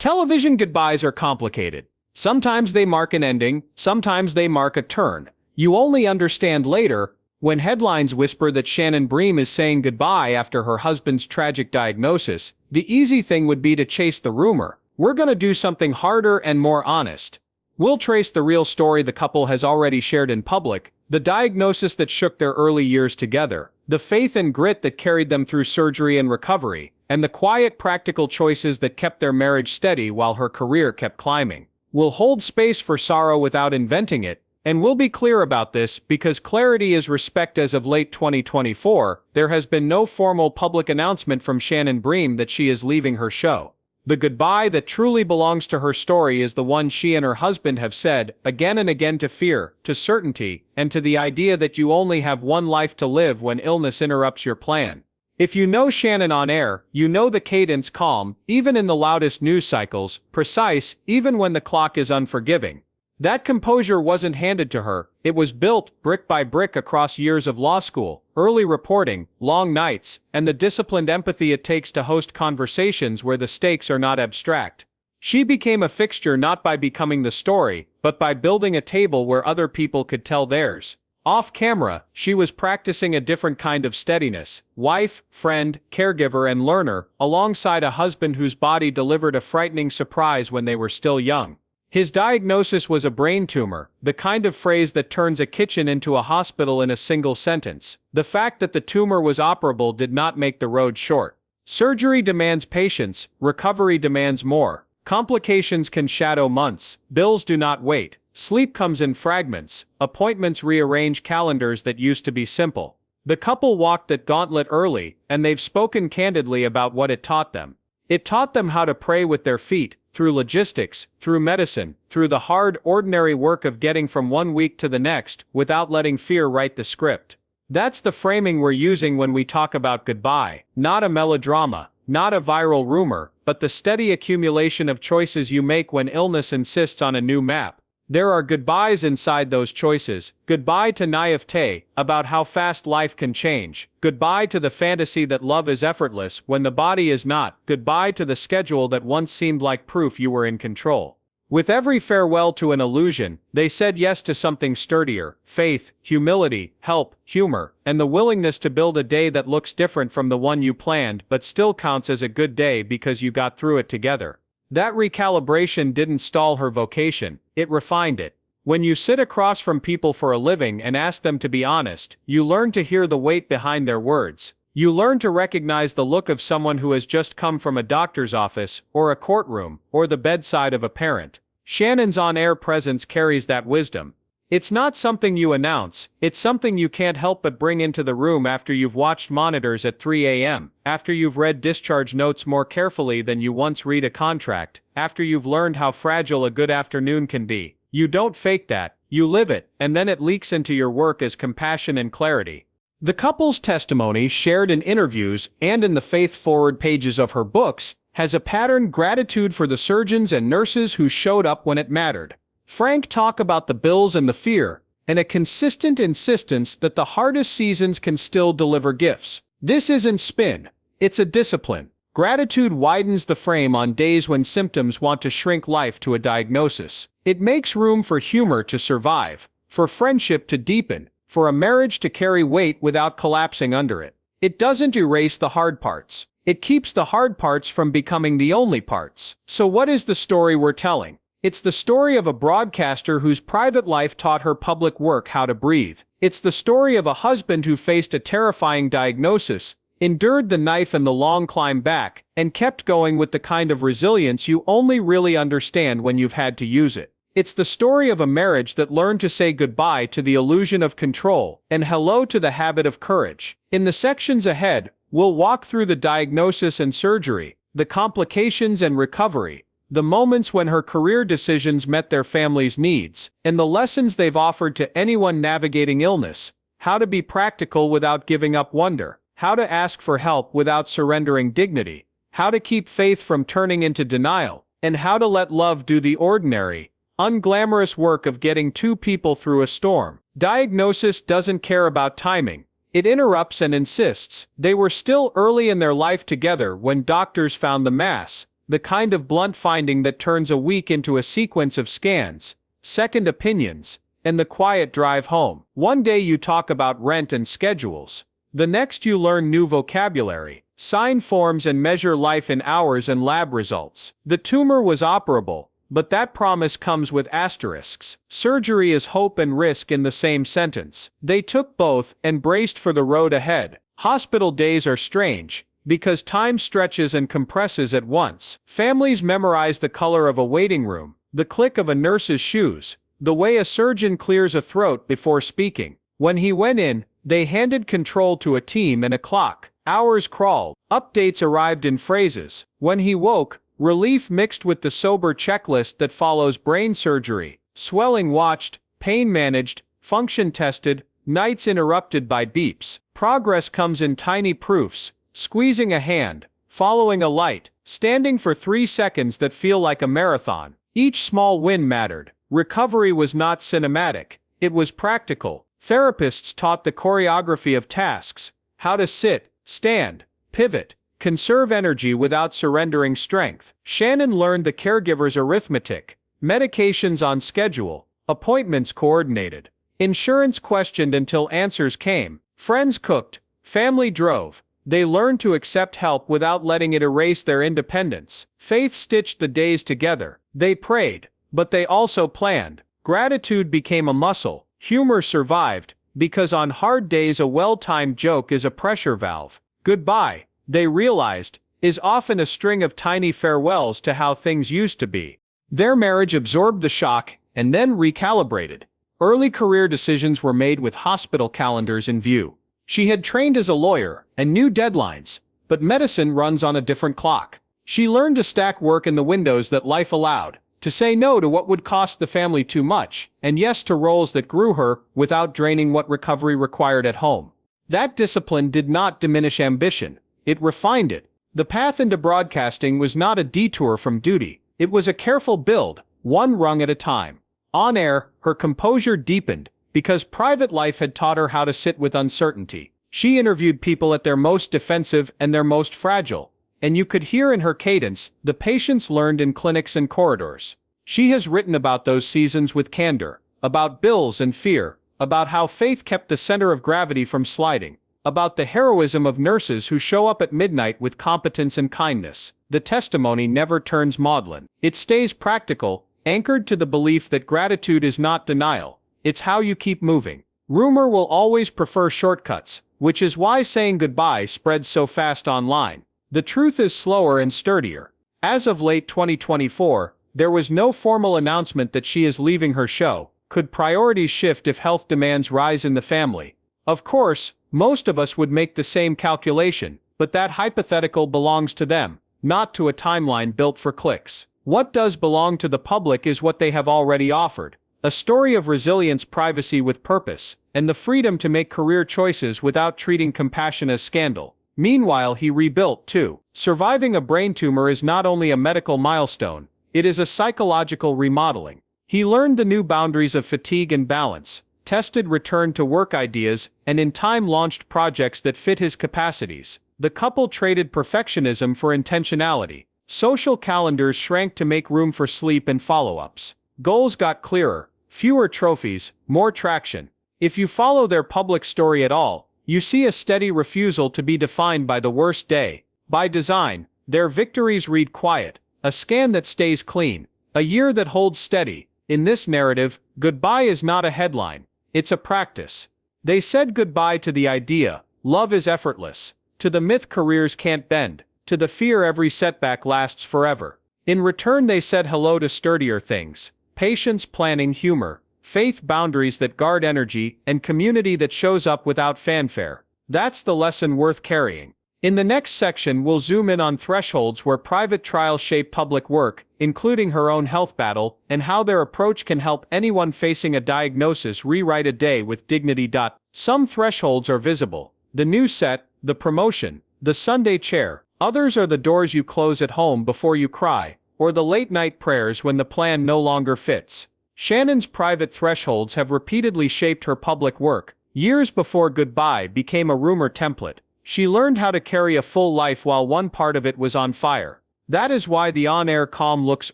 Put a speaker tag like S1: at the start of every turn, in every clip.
S1: Television goodbyes are complicated. Sometimes they mark an ending, sometimes they mark a turn. You only understand later, when headlines whisper that Shannon Bream is saying goodbye after her husband's tragic diagnosis. The easy thing would be to chase the rumor. We're gonna do something harder and more honest. We'll trace the real story the couple has already shared in public, the diagnosis that shook their early years together, the faith and grit that carried them through surgery and recovery, and the quiet, practical choices that kept their marriage steady while her career kept climbing. We'll hold space for sorrow without inventing it, and we'll be clear about this because clarity is respect. As of late 2024, there has been no formal public announcement from Shannon Bream that she is leaving her show. The goodbye that truly belongs to her story is the one she and her husband have said again and again: to fear, to certainty, and to the idea that you only have one life to live when illness interrupts your plan. If you know Shannon on air, you know the cadence: calm, even in the loudest news cycles, precise, even when the clock is unforgiving. That composure wasn't handed to her, it was built, brick by brick, across years of law school, early reporting, long nights, and the disciplined empathy it takes to host conversations where the stakes are not abstract. She became a fixture not by becoming the story, but by building a table where other people could tell theirs. Off camera, she was practicing a different kind of steadiness: wife, friend, caregiver, and learner, alongside a husband whose body delivered a frightening surprise when they were still young. His diagnosis was a brain tumor, the kind of phrase that turns a kitchen into a hospital in a single sentence. The fact that the tumor was operable did not make the road short. Surgery demands patience, recovery demands more. Complications can shadow months, bills do not wait, sleep comes in fragments, appointments rearrange calendars that used to be simple. The couple walked that gauntlet early, and they've spoken candidly about what it taught them. It taught them how to pray with their feet, through logistics, through medicine, through the hard, ordinary work of getting from one week to the next, without letting fear write the script. That's the framing we're using when we talk about goodbye: not a melodrama, not a viral rumor, but the steady accumulation of choices you make when illness insists on a new map. There are goodbyes inside those choices: goodbye to naivete, about how fast life can change; goodbye to the fantasy that love is effortless when the body is not; goodbye to the schedule that once seemed like proof you were in control. With every farewell to an illusion, they said yes to something sturdier: faith, humility, help, humor, and the willingness to build a day that looks different from the one you planned but still counts as a good day because you got through it together. That recalibration didn't stall her vocation, it refined it. When you sit across from people for a living and ask them to be honest, you learn to hear the weight behind their words. You learn to recognize the look of someone who has just come from a doctor's office, or a courtroom, or the bedside of a parent. Shannon's on-air presence carries that wisdom. It's not something you announce, it's something you can't help but bring into the room after you've watched monitors at 3 a.m., after you've read discharge notes more carefully than you once read a contract, after you've learned how fragile a good afternoon can be. You don't fake that, you live it, and then it leaks into your work as compassion and clarity. The couple's testimony, shared in interviews and in the faith-forward pages of her books, has a pattern: gratitude for the surgeons and nurses who showed up when it mattered. Frank talk about the bills and the fear, and a consistent insistence that the hardest seasons can still deliver gifts. This isn't spin, it's a discipline. Gratitude widens the frame on days when symptoms want to shrink life to a diagnosis. It makes room for humor to survive, for friendship to deepen, for a marriage to carry weight without collapsing under it. It doesn't erase the hard parts. It keeps the hard parts from becoming the only parts. So what is the story we're telling? It's the story of a broadcaster whose private life taught her public work how to breathe. It's the story of a husband who faced a terrifying diagnosis, endured the knife and the long climb back, and kept going with the kind of resilience you only really understand when you've had to use it. It's the story of a marriage that learned to say goodbye to the illusion of control and hello to the habit of courage. In the sections ahead, we'll walk through the diagnosis and surgery, the complications and recovery, the moments when her career decisions met their family's needs, and the lessons they've offered to anyone navigating illness: how to be practical without giving up wonder, how to ask for help without surrendering dignity, how to keep faith from turning into denial, and how to let love do the ordinary, unglamorous work of getting two people through a storm. Diagnosis doesn't care about timing. It interrupts and insists. They were still early in their life together when doctors found the mass, the kind of blunt finding that turns a week into a sequence of scans, second opinions, and the quiet drive home. One day you talk about rent and schedules. The next you learn new vocabulary, sign forms and measure life in hours and lab results. The tumor was operable, but that promise comes with asterisks. Surgery is hope and risk in the same sentence. They took both and braced for the road ahead. Hospital days are strange, because time stretches and compresses at once. Families memorize the color of a waiting room, the click of a nurse's shoes, the way a surgeon clears a throat before speaking. When he went in, they handed control to a team and a clock. Hours crawled. Updates arrived in phrases. When he woke, relief mixed with the sober checklist that follows brain surgery. Swelling watched, pain managed, function tested, nights interrupted by beeps. Progress comes in tiny proofs, squeezing a hand, following a light, standing for 3 seconds that feel like a marathon. Each small win mattered. Recovery was not cinematic, it was practical. Therapists taught the choreography of tasks, how to sit, stand, pivot, conserve energy without surrendering strength. Shannon learned the caregiver's arithmetic, medications on schedule, appointments coordinated, insurance questioned until answers came, friends cooked, family drove. They learned to accept help without letting it erase their independence. Faith stitched the days together. They prayed, but they also planned. Gratitude became a muscle. Humor survived, because on hard days a well-timed joke is a pressure valve. Goodbye, they realized, is often a string of tiny farewells to how things used to be. Their marriage absorbed the shock and then recalibrated. Early career decisions were made with hospital calendars in view. She had trained as a lawyer and knew deadlines, but medicine runs on a different clock. She learned to stack work in the windows that life allowed, to say no to what would cost the family too much, and yes to roles that grew her without draining what recovery required at home. That discipline did not diminish ambition, it refined it. The path into broadcasting was not a detour from duty, it was a careful build, one rung at a time. On air, her composure deepened, because private life had taught her how to sit with uncertainty. She interviewed people at their most defensive and their most fragile, and you could hear in her cadence the patience learned in clinics and corridors. She has written about those seasons with candor, about bills and fear, about how faith kept the center of gravity from sliding, about the heroism of nurses who show up at midnight with competence and kindness. The testimony never turns maudlin. It stays practical, anchored to the belief that gratitude is not denial, it's how you keep moving. Rumor will always prefer shortcuts, which is why saying goodbye spreads so fast online. The truth is slower and sturdier. As of late 2024, there was no formal announcement that she is leaving her show. Could priorities shift if health demands rise in the family? Of course, most of us would make the same calculation, but that hypothetical belongs to them, not to a timeline built for clicks. What does belong to the public is what they have already offered. A story of resilience, privacy with purpose, and the freedom to make career choices without treating compassion as scandal. Meanwhile, he rebuilt too. Surviving a brain tumor is not only a medical milestone, it is a psychological remodeling. He learned the new boundaries of fatigue and balance, tested return to work ideas, and in time launched projects that fit his capacities. The couple traded perfectionism for intentionality. Social calendars shrank to make room for sleep and follow-ups. Goals got clearer, fewer trophies, more traction. If you follow their public story at all, you see a steady refusal to be defined by the worst day. By design, their victories read quiet, a scan that stays clean, a year that holds steady. In this narrative, goodbye is not a headline, it's a practice. They said goodbye to the idea, love is effortless, to the myth careers can't bend, to the fear every setback lasts forever. In return they said hello to sturdier things, patience, planning, humor, faith, boundaries that guard energy, and community that shows up without fanfare. That's the lesson worth carrying. In the next section we'll zoom in on thresholds where private trials shape public work, including her own health battle, and how their approach can help anyone facing a diagnosis rewrite a day with dignity. Some thresholds are visible. The new set, the promotion, the Sunday chair. Others are the doors you close at home before you cry, or the late-night prayers when the plan no longer fits. Shannon's private thresholds have repeatedly shaped her public work. Years before goodbye became a rumor template, she learned how to carry a full life while one part of it was on fire. That is why the on-air calm looks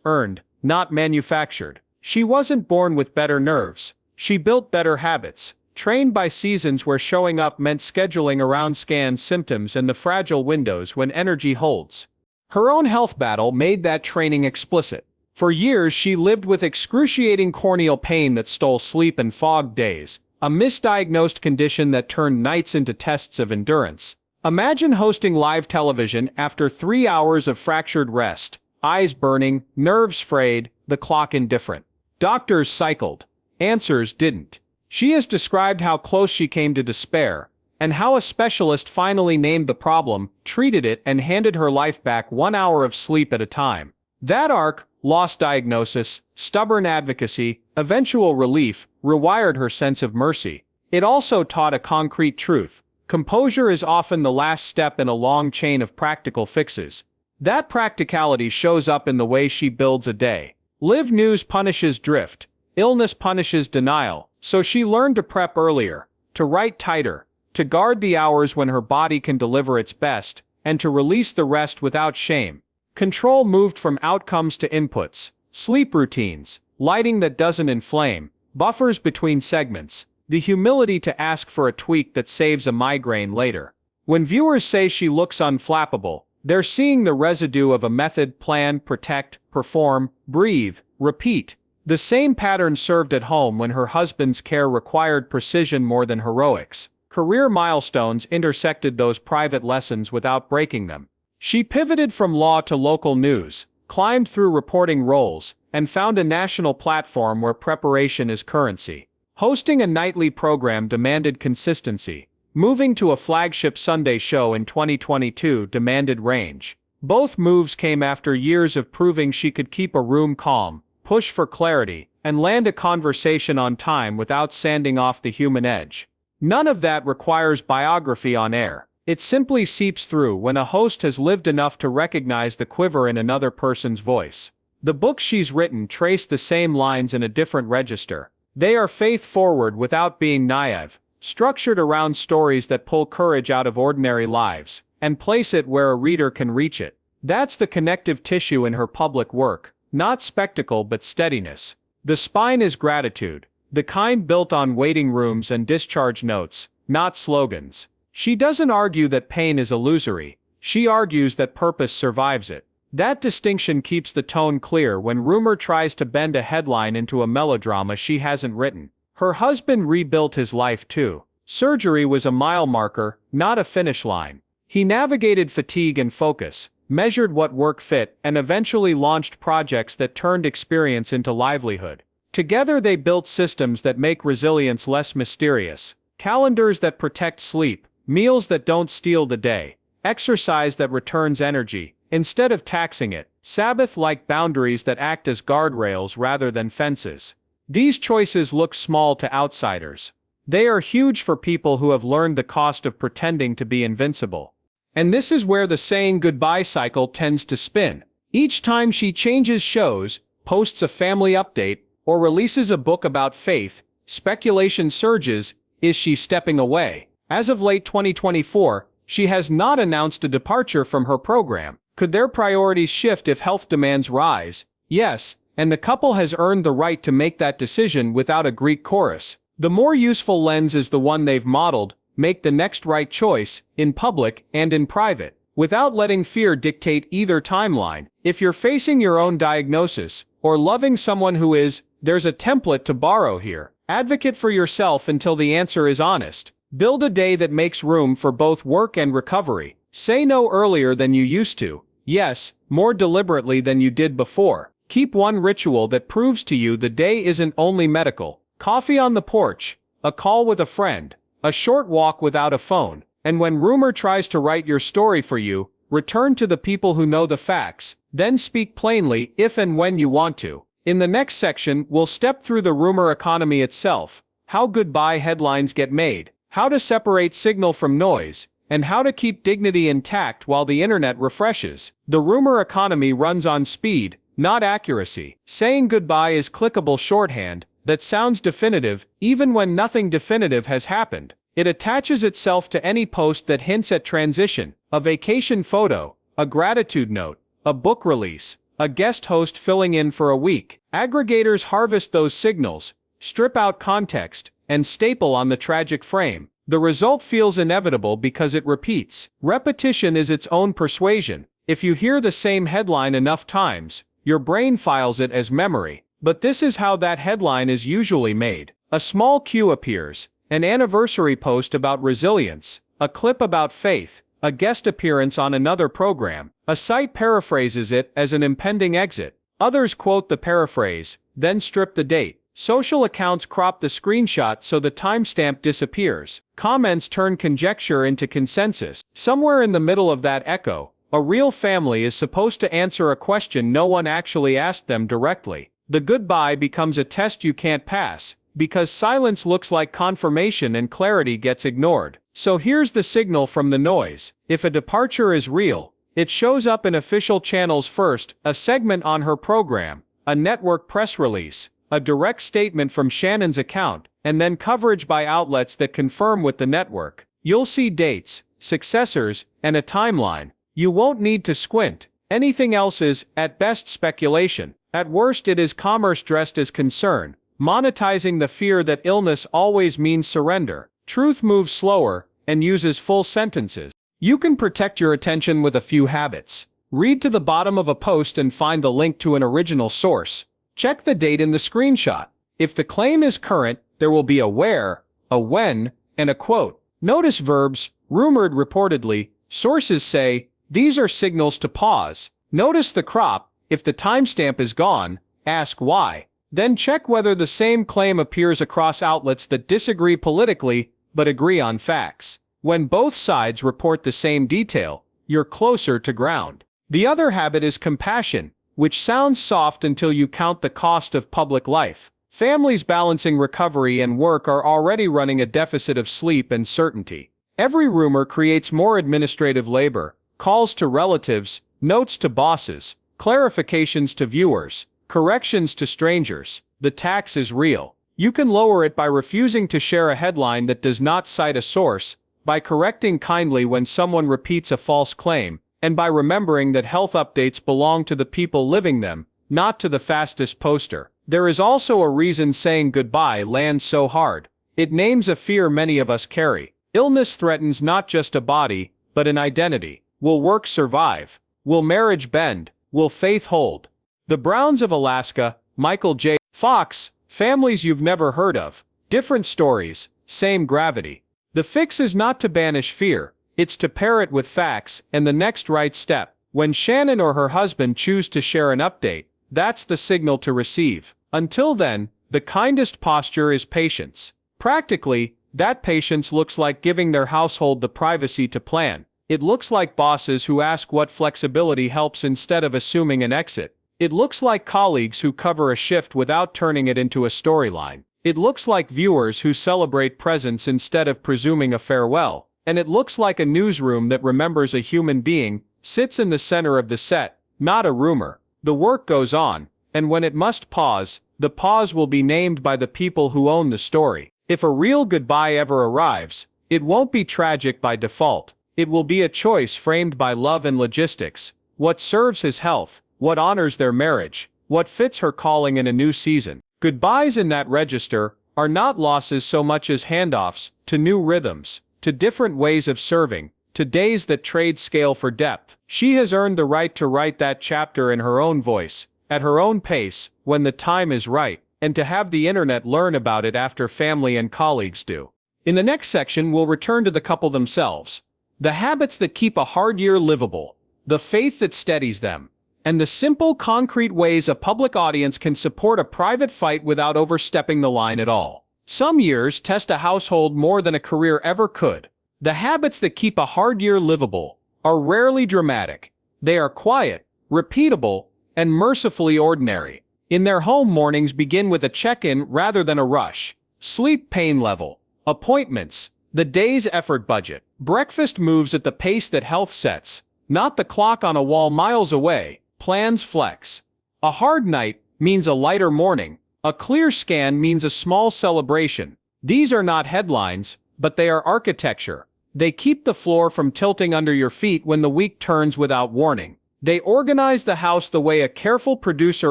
S1: earned, not manufactured. She wasn't born with better nerves. She built better habits, trained by seasons where showing up meant scheduling around scans, symptoms, and the fragile windows when energy holds. Her own health battle made that training explicit. For years she lived with excruciating corneal pain that stole sleep and fogged days, a misdiagnosed condition that turned nights into tests of endurance. Imagine hosting live television after 3 hours of fractured rest, eyes burning, nerves frayed, the clock indifferent. Doctors cycled. Answers didn't. She has described how close she came to despair, and how a specialist finally named the problem, treated it, and handed her life back 1 hour of sleep at a time. That arc, lost diagnosis, stubborn advocacy, eventual relief, rewired her sense of mercy. It also taught a concrete truth. Composure is often the last step in a long chain of practical fixes. That practicality shows up in the way she builds a day. Live news punishes drift. Illness punishes denial. So she learned to prep earlier, to write tighter, to guard the hours when her body can deliver its best, and to release the rest without shame. Control moved from outcomes to inputs, sleep routines, lighting that doesn't inflame, buffers between segments, the humility to ask for a tweak that saves a migraine later. When viewers say she looks unflappable, they're seeing the residue of a method: plan, protect, perform, breathe, repeat. The same pattern served at home when her husband's care required precision more than heroics. Career milestones intersected those private lessons without breaking them. She pivoted from law to local news, climbed through reporting roles, and found a national platform where preparation is currency. Hosting a nightly program demanded consistency. Moving to a flagship Sunday show in 2022 demanded range. Both moves came after years of proving she could keep a room calm, push for clarity, and land a conversation on time without sanding off the human edge. None of that requires biography on air. It simply seeps through when a host has lived enough to recognize the quiver in another person's voice. The books she's written trace the same lines in a different register. They are faith-forward without being naive, structured around stories that pull courage out of ordinary lives, and place it where a reader can reach it. That's the connective tissue in her public work, not spectacle but steadiness. The spine is gratitude, the kind built on waiting rooms and discharge notes, not slogans. She doesn't argue that pain is illusory, she argues that purpose survives it. That distinction keeps the tone clear when rumor tries to bend a headline into a melodrama she hasn't written. Her husband rebuilt his life too. Surgery was a mile marker, not a finish line. He navigated fatigue and focus, measured what work fit, and eventually launched projects that turned experience into livelihood. Together they built systems that make resilience less mysterious. Calendars that protect sleep, meals that don't steal the day, exercise that returns energy, instead of taxing it, Sabbath-like boundaries that act as guardrails rather than fences. These choices look small to outsiders. They are huge for people who have learned the cost of pretending to be invincible. And this is where the saying goodbye cycle tends to spin. Each time she changes shows, posts a family update, or releases a book about faith, speculation surges. Is she stepping away? As of late 2024, she has not announced a departure from her program. Could their priorities shift if health demands rise? Yes, and the couple has earned the right to make that decision without a Greek chorus. The more useful lens is the one they've modeled: make the next right choice, in public and in private, without letting fear dictate either timeline. If you're facing your own diagnosis, or loving someone who is, there's a template to borrow here. Advocate for yourself until the answer is honest. Build a day that makes room for both work and recovery. Say no earlier than you used to. Yes, more deliberately than you did before. Keep one ritual that proves to you the day isn't only medical. Coffee on the porch, a call with a friend, a short walk without a phone. And when rumor tries to write your story for you, return to the people who know the facts, then speak plainly if and when you want to. In the next section, we'll step through the rumor economy itself, how goodbye headlines get made, how to separate signal from noise, and how to keep dignity intact while the internet refreshes. The rumor economy runs on speed, not accuracy. Saying goodbye is clickable shorthand that sounds definitive, even when nothing definitive has happened. It attaches itself to any post that hints at transition, a vacation photo, a gratitude note, a book release, a guest host filling in for a week. Aggregators harvest those signals, strip out context, and staple on the tragic frame. The result feels inevitable because it repeats. Repetition is its own persuasion. If you hear the same headline enough times, your brain files it as memory. But this is how that headline is usually made. A small cue appears, an anniversary post about resilience, a clip about faith, a guest appearance on another program. A site paraphrases it as an impending exit. Others quote the paraphrase, then strip the date. Social accounts crop the screenshot so the timestamp disappears. Comments turn conjecture into consensus. Somewhere in the middle of that echo, a real family is supposed to answer a question no one actually asked them directly. The goodbye becomes a test you can't pass, because silence looks like confirmation and clarity gets ignored. So here's the signal from the noise. If a departure is real, it shows up in official channels first, a segment on her program, a network press release, a direct statement from Shannon's account, and then coverage by outlets that confirm with the network. You'll see dates, successors, and a timeline. You won't need to squint. Anything else is, at best, speculation. At worst, it is commerce dressed as concern, monetizing the fear that illness always means surrender. Truth moves slower and uses full sentences. You can protect your attention with a few habits. Read to the bottom of a post and find the link to an original source. Check the date in the screenshot. If the claim is current, there will be a where, a when, and a quote. Notice verbs, rumored reportedly, sources say, these are signals to pause. Notice the crop, if the timestamp is gone, ask why. Then check whether the same claim appears across outlets that disagree politically but agree on facts. When both sides report the same detail, you're closer to ground. The other habit is compassion, which sounds soft until you count the cost of public life. Families balancing recovery and work are already running a deficit of sleep and certainty. Every rumor creates more administrative labor, calls to relatives, notes to bosses, clarifications to viewers, corrections to strangers. The tax is real. You can lower it by refusing to share a headline that does not cite a source, by correcting kindly when someone repeats a false claim, and by remembering that health updates belong to the people living them, not to the fastest poster. There is also a reason saying goodbye lands so hard. It names a fear many of us carry. Illness threatens not just a body, but an identity. Will work survive? Will marriage bend? Will faith hold? The Browns of Alaska, Michael J. Fox, families you've never heard of. Different stories, same gravity. The fix is not to banish fear, it's to pair it with facts and the next right step. When Shannon or her husband choose to share an update, that's the signal to receive. Until then, the kindest posture is patience. Practically, that patience looks like giving their household the privacy to plan. It looks like bosses who ask what flexibility helps instead of assuming an exit. It looks like colleagues who cover a shift without turning it into a storyline. It looks like viewers who celebrate presence instead of presuming a farewell. And it looks like a newsroom that remembers a human being, sits in the center of the set, not a rumor. The work goes on, and when it must pause, the pause will be named by the people who own the story. If a real goodbye ever arrives, it won't be tragic by default. It will be a choice framed by love and logistics. What serves his health, what honors their marriage, what fits her calling in a new season. Goodbyes in that register are not losses so much as handoffs to new rhythms, to different ways of serving, to days that trade scale for depth. She has earned the right to write that chapter in her own voice, at her own pace, when the time is right, and to have the internet learn about it after family and colleagues do. In the next section, we'll return to the couple themselves. The habits that keep a hard year livable, the faith that steadies them, and the simple, concrete ways a public audience can support a private fight without overstepping the line at all. Some years test a household more than a career ever could. The habits that keep a hard year livable are rarely dramatic. They are quiet, repeatable, and mercifully ordinary. In their home, mornings begin with a check-in rather than a rush. Sleep pain level, appointments, the day's effort budget. Breakfast moves at the pace that health sets, not the clock on a wall miles away. Plans flex. A hard night means a lighter morning. A clear scan means a small celebration. These are not headlines, but they are architecture. They keep the floor from tilting under your feet when the week turns without warning. They organize the house the way a careful producer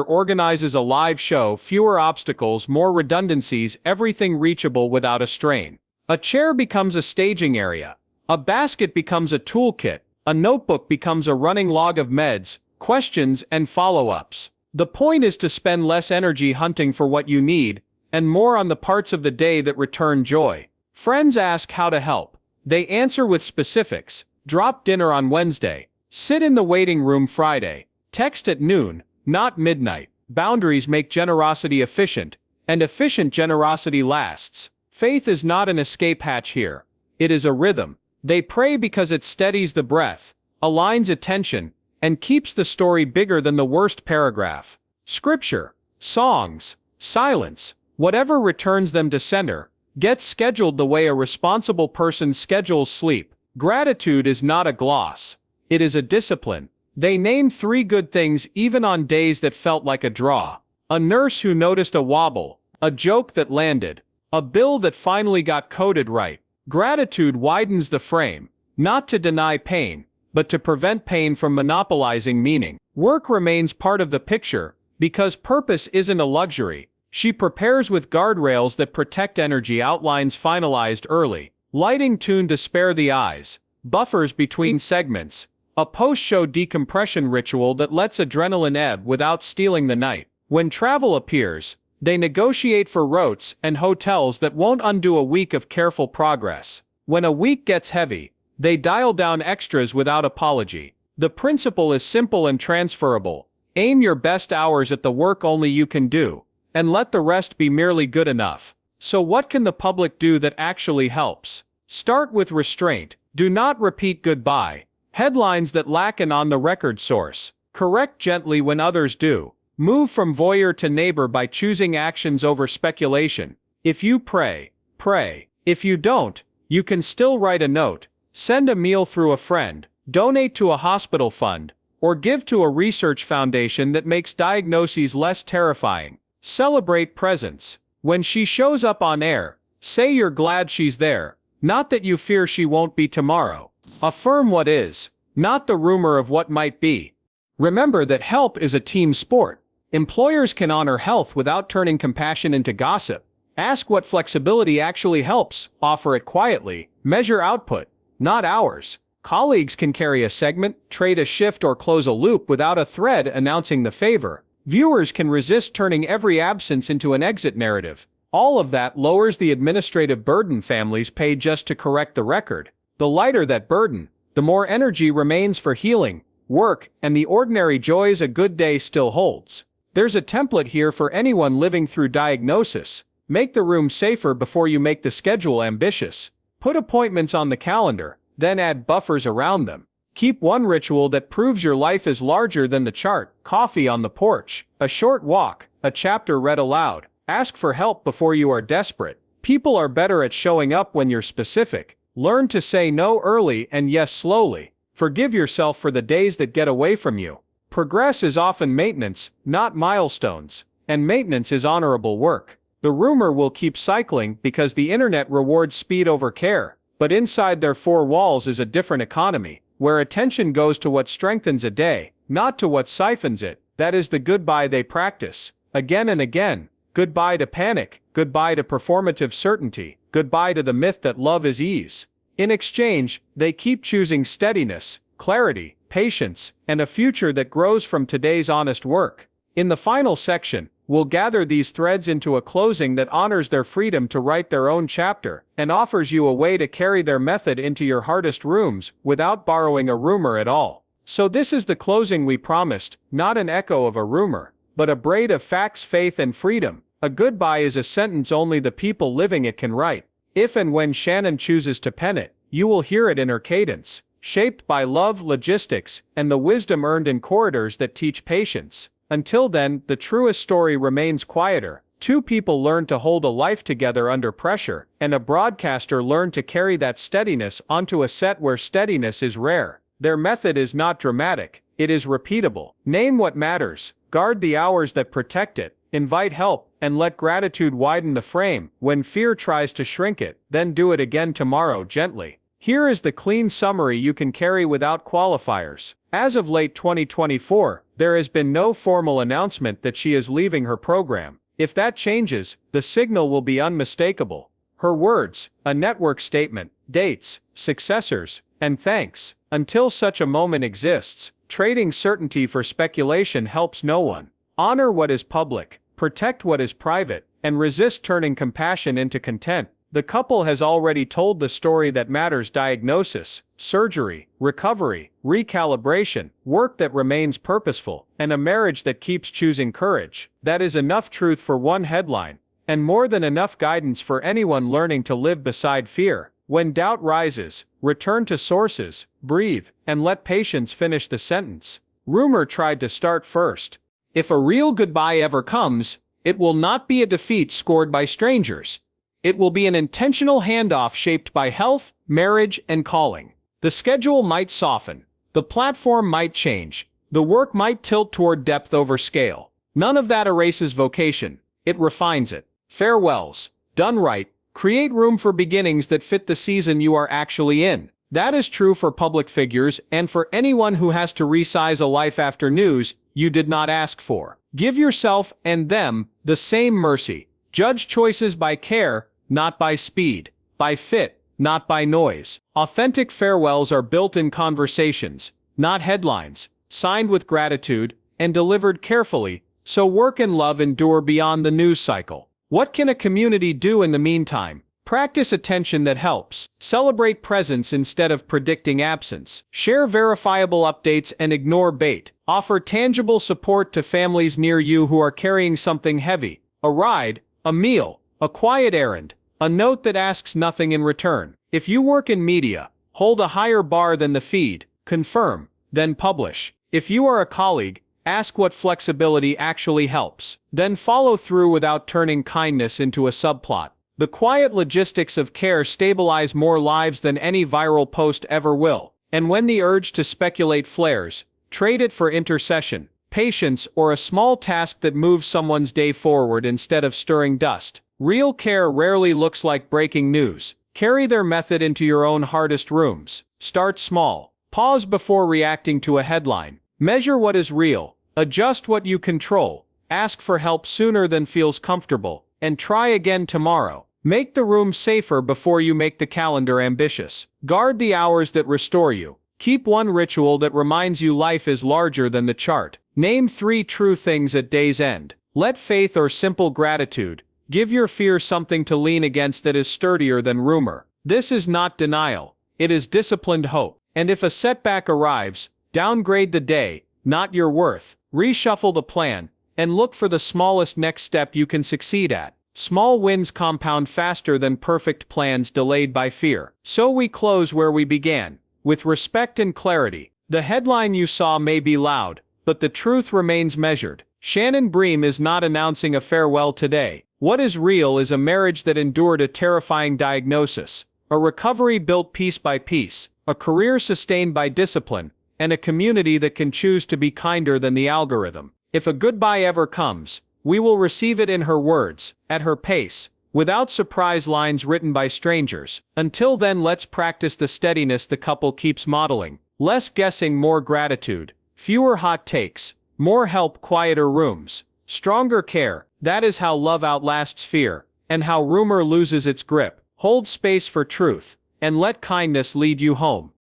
S1: organizes a live show: fewer obstacles, more redundancies, everything reachable without a strain. A chair becomes a staging area. A basket becomes a toolkit. A notebook becomes a running log of meds, questions, and follow-ups. The point is to spend less energy hunting for what you need, and more on the parts of the day that return joy. Friends ask how to help. They answer with specifics. Drop dinner on Wednesday. Sit in the waiting room Friday. Text at noon, not midnight. Boundaries make generosity efficient, and efficient generosity lasts. Faith is not an escape hatch here. It is a rhythm. They pray because it steadies the breath, aligns attention, and keeps the story bigger than the worst paragraph. Scripture, songs, silence, whatever returns them to center, gets scheduled the way a responsible person schedules sleep. Gratitude is not a gloss. It is a discipline. They named 3 good things even on days that felt like a draw. A nurse who noticed a wobble, a joke that landed, a bill that finally got coded right. Gratitude widens the frame, not to deny pain, but to prevent pain from monopolizing meaning. Work remains part of the picture, because purpose isn't a luxury. She prepares with guardrails that protect energy, outlines finalized early, lighting tuned to spare the eyes, buffers between segments, a post-show decompression ritual that lets adrenaline ebb without stealing the night. When travel appears, they negotiate for routes and hotels that won't undo a week of careful progress. When a week gets heavy, they dial down extras without apology. The principle is simple and transferable. Aim your best hours at the work only you can do, and let the rest be merely good enough. So what can the public do that actually helps? Start with restraint. Do not repeat goodbye. Headlines that lack an on-the-record source. Correct gently when others do. Move from voyeur to neighbor by choosing actions over speculation. If you pray, pray. If you don't, you can still write a note, send a meal through a friend, donate to a hospital fund, or give to a research foundation that makes diagnoses less terrifying. Celebrate presence. When she shows up on air, say you're glad she's there, not that you fear she won't be tomorrow. Affirm what is, not the rumor of what might be. Remember that help is a team sport. Employers can honor health without turning compassion into gossip. Ask what flexibility actually helps, offer it quietly, measure output, not hours. Colleagues can carry a segment, trade a shift, or close a loop without a thread announcing the favor. Viewers can resist turning every absence into an exit narrative. All of that lowers the administrative burden families pay just to correct the record. The lighter that burden, the more energy remains for healing, work, and the ordinary joys a good day still holds. There's a template here for anyone living through diagnosis. Make the room safer before you make the schedule ambitious. Put appointments on the calendar, then add buffers around them. Keep one ritual that proves your life is larger than the chart: coffee on the porch, a short walk, a chapter read aloud. Ask for help before you are desperate. People are better at showing up when you're specific. Learn to say no early and yes slowly. Forgive yourself for the days that get away from you. Progress is often maintenance, not milestones, and maintenance is honorable work. The rumor will keep cycling because the internet rewards speed over care, but inside their 4 walls is a different economy, where attention goes to what strengthens a day, not to what siphons it. That is the goodbye they practice, again and again. Goodbye to panic, goodbye to performative certainty, goodbye to the myth that love is ease. In exchange, they keep choosing steadiness, clarity, patience, and a future that grows from today's honest work. In the final section, we'll gather these threads into a closing that honors their freedom to write their own chapter, and offers you a way to carry their method into your hardest rooms without borrowing a rumor at all. So this is the closing we promised, not an echo of a rumor, but a braid of facts, faith, and freedom. A goodbye is a sentence only the people living it can write. If and when Shannon chooses to pen it, you will hear it in her cadence, shaped by love, logistics, and the wisdom earned in corridors that teach patience. Until then, the truest story remains quieter. 2 people learn to hold a life together under pressure, and a broadcaster learned to carry that steadiness onto a set where steadiness is rare. Their method is not dramatic, it is repeatable. Name what matters, guard the hours that protect it, invite help, and let gratitude widen the frame. When fear tries to shrink it, then do it again tomorrow gently. Here is the clean summary you can carry without qualifiers. As of late 2024, there has been no formal announcement that she is leaving her program. If that changes, the signal will be unmistakable. Her words, a network statement, dates, successors, and thanks. Until such a moment exists, trading certainty for speculation helps no one. Honor what is public, protect what is private, and resist turning compassion into content. The couple has already told the story that matters: diagnosis, surgery, recovery, recalibration, work that remains purposeful, and a marriage that keeps choosing courage. That is enough truth for one headline, and more than enough guidance for anyone learning to live beside fear. When doubt rises, return to sources, breathe, and let patience finish the sentence. Rumor tried to start first. If a real goodbye ever comes, it will not be a defeat scored by strangers. It will be an intentional handoff shaped by health, marriage, and calling. The schedule might soften. The platform might change. The work might tilt toward depth over scale. None of that erases vocation. It refines it. Farewells, done right, create room for beginnings that fit the season you are actually in. That is true for public figures and for anyone who has to resize a life after news you did not ask for. Give yourself and them the same mercy. Judge choices by care, not by speed, by fit, not by noise. Authentic farewells are built in conversations, not headlines, signed with gratitude, and delivered carefully, so work and love endure beyond the news cycle. What can a community do in the meantime? Practice attention that helps. Celebrate presence instead of predicting absence. Share verifiable updates and ignore bait. Offer tangible support to families near you who are carrying something heavy. A ride, a meal, a quiet errand, a note that asks nothing in return. If you work in media, hold a higher bar than the feed. Confirm, then publish. If you are a colleague, ask what flexibility actually helps. Then follow through without turning kindness into a subplot. The quiet logistics of care stabilize more lives than any viral post ever will. And when the urge to speculate flares, trade it for intercession, patience, or a small task that moves someone's day forward instead of stirring dust. Real care rarely looks like breaking news. Carry their method into your own hardest rooms. Start small. Pause before reacting to a headline. Measure what is real. Adjust what you control. Ask for help sooner than feels comfortable. And try again tomorrow. Make the room safer before you make the calendar ambitious. Guard the hours that restore you. Keep one ritual that reminds you life is larger than the chart. Name 3 true things at day's end. Let faith or simple gratitude. Give your fear something to lean against that is sturdier than rumor. This is not denial. It is disciplined hope. And if a setback arrives, downgrade the day, not your worth. Reshuffle the plan, and look for the smallest next step you can succeed at. Small wins compound faster than perfect plans delayed by fear. So we close where we began, with respect and clarity. The headline you saw may be loud, but the truth remains measured. Shannon Bream is not announcing a farewell today. What is real is a marriage that endured a terrifying diagnosis, a recovery built piece by piece, a career sustained by discipline, and a community that can choose to be kinder than the algorithm. If a goodbye ever comes, we will receive it in her words, at her pace, without surprise lines written by strangers. Until then, let's practice the steadiness the couple keeps modeling. Less guessing, more gratitude. Fewer hot takes. More help, quieter rooms. Stronger care. That is how love outlasts fear, and how rumor loses its grip. Hold space for truth, and let kindness lead you home.